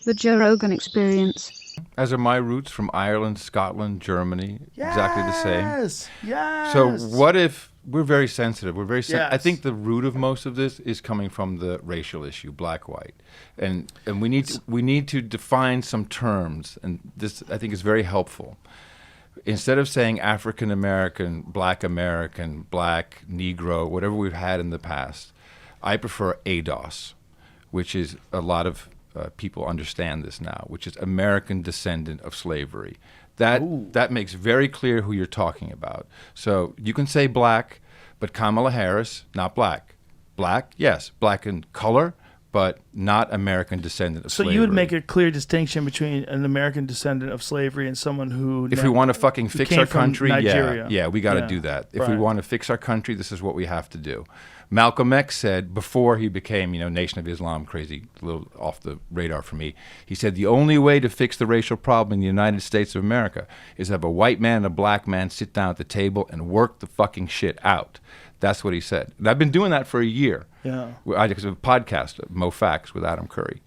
The Joe Rogan Experience. As are my roots from Ireland, Scotland, Germany. Exactly the same. Yes. So what if we're very sensitive? We're very Yes. I think the root of most of this is coming from the racial issue, black-white, and we need to define some terms, and this I think is very helpful. Instead of saying African American, black, Negro, whatever we've had in the past, I prefer ADOS, which is a lot of people understand this now, which is American descendant of slavery. That makes very clear who you're talking about. So you can say black, but Kamala Harris, not black. Black, yes, black in color, but not American descendant of slavery. So you would make a clear distinction between an American descendant of slavery and someone who... If we want to fucking fix our country, Nigeria. yeah, we got to do that. If we Right. want to fix our country, this is what we have to do. Malcolm X said, before he became, Nation of Islam, crazy, a little off the radar for me, he said the only way to fix the racial problem in the United States of America is to have a white man and a black man sit down at the table and work the fucking shit out. That's what he said. And I've been doing that for a year. Yeah. I have a podcast, Mo Facts, with Adam Curry.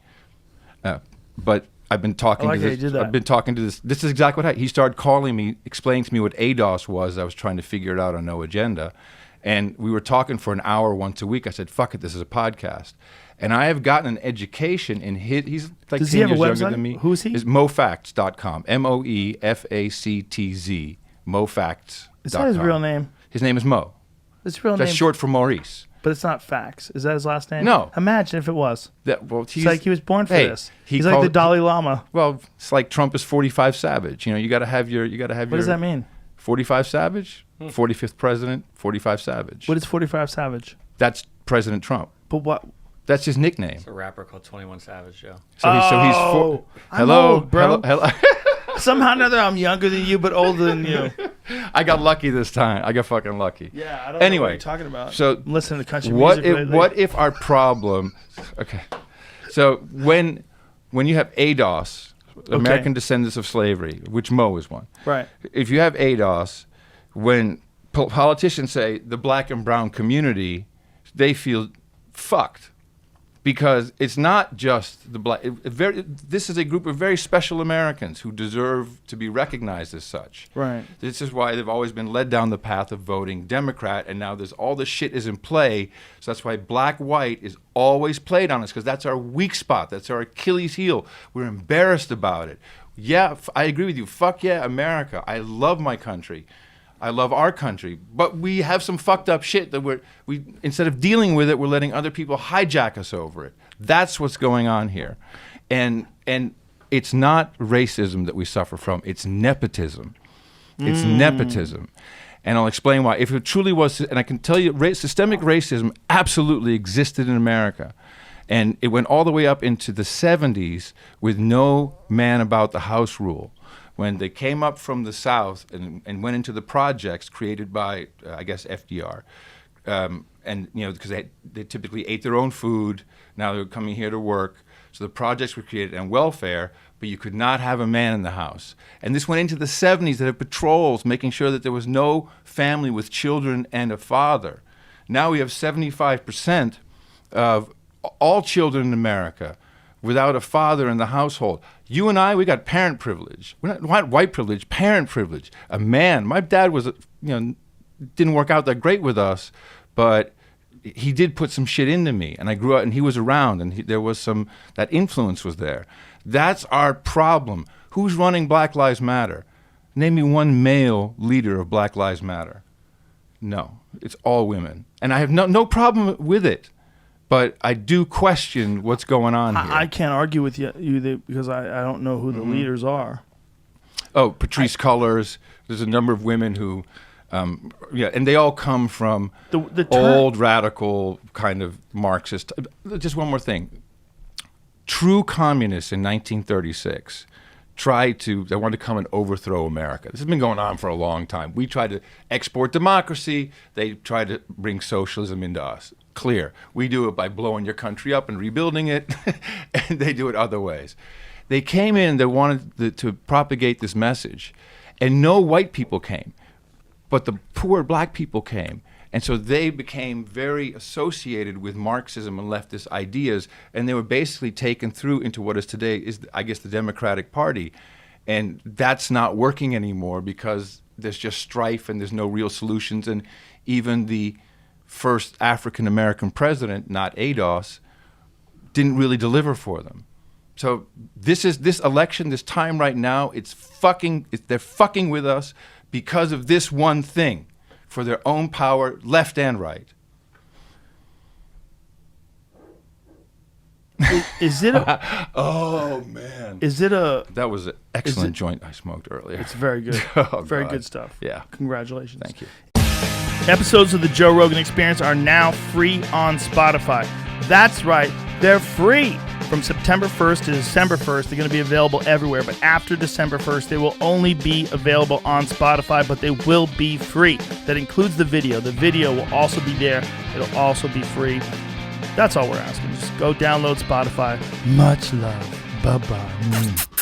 But I've been talking to this. I've been talking to this. This is exactly what he started calling me, explaining to me what ADOS was. I was trying to figure it out on No Agenda. And we were talking for an hour once a week. I said, fuck it, this is a podcast. And I have gotten an education in he's like Does 10 he have a years website? younger than me. Who is he? It's mofacts.com. MOEFACTZ. Mofacts.com. Is that his real name? His name is Mo. His real That's name? short for Maurice. But it's not Fax. Is that his last name? No. Imagine if it was. It's like he was born for this. He's like the Dalai Lama. Well, it's like Trump is 45 Savage. You got to have your. What does that mean? 45 Savage, 45th president, 45 Savage. What is 45 Savage? That's President Trump. But what? That's his nickname. It's a rapper called 21 Savage, Joe. Hello, old, bro. Hello. Somehow or another, I'm younger than you, but older than you. I got lucky this time. I got fucking lucky. Yeah, I don't know anyway, what you're talking about. So I'm listening to country music lately. What if our problem? Okay, so when you have ADOS, American Descendants of Slavery, which Mo is one. Right. If you have ADOS, when politicians say the black and brown community, they feel fucked. Because it's not just the black. This is a group of very special Americans who deserve to be recognized as such. Right. This is why they've always been led down the path of voting Democrat, and now there's all this shit is in play. So that's why black-white is always played on us, because that's our weak spot. That's our Achilles heel. We're embarrassed about it. Yeah, I agree with you. Fuck yeah, America. I love my country. I love our country, but we have some fucked up shit that we instead of dealing with it, we're letting other people hijack us over it. That's what's going on here, and it's not racism that we suffer from; it's nepotism. It's nepotism, and I'll explain why. If it truly was, and I can tell you, systemic racism absolutely existed in America, and it went all the way up into the 70s with no man about the house rule. When they came up from the South and went into the projects created by, I guess, FDR, and because they typically ate their own food, now they're coming here to work. So the projects were created and welfare, but you could not have a man in the house. And this went into the 70s that had patrols making sure that there was no family with children and a father. Now we have 75% of all children in America without a father in the household. You and I, we got parent privilege. We're not white privilege, parent privilege. A man. My dad was, didn't work out that great with us, but he did put some shit into me. And I grew up, and he was around, and there was that influence was there. That's our problem. Who's running Black Lives Matter? Name me one male leader of Black Lives Matter. No, it's all women. And I have no problem with it. But I do question what's going on here. I can't argue with you because I don't know who the leaders are. Oh, Patrisse Cullors. There's a number of women who, and they all come from the old radical kind of Marxist. Just one more thing. True communists in 1936 they wanted to come and overthrow America. This has been going on for a long time. We tried to export democracy. They tried to bring socialism into us. Clear. We do it by blowing your country up and rebuilding it, and they do it other ways. They came in, they wanted to propagate this message, and no white people came, but the poor black people came, And so they became very associated with Marxism and leftist ideas, and they were basically taken through into what is today is, I guess, the Democratic Party. And that's not working anymore because there's just strife and there's no real solutions. And even the first African-American president, not ADOS, didn't really deliver for them. So this election, this time right now, they're fucking with us because of this one thing, for their own power, left and right. Is it a? Oh man! Is it a? That was an excellent joint I smoked earlier. It's very good. Oh, very God. good stuff. Yeah. Congratulations. Thank you. Episodes of the Joe Rogan Experience are now free on Spotify. That's right, they're free. From September 1st to December 1st, they're going to be available everywhere. But after December 1st, they will only be available on Spotify, but they will be free. That includes the video. The video will also be there. It'll also be free. That's all we're asking. Just go download Spotify. Much love. Bye-bye.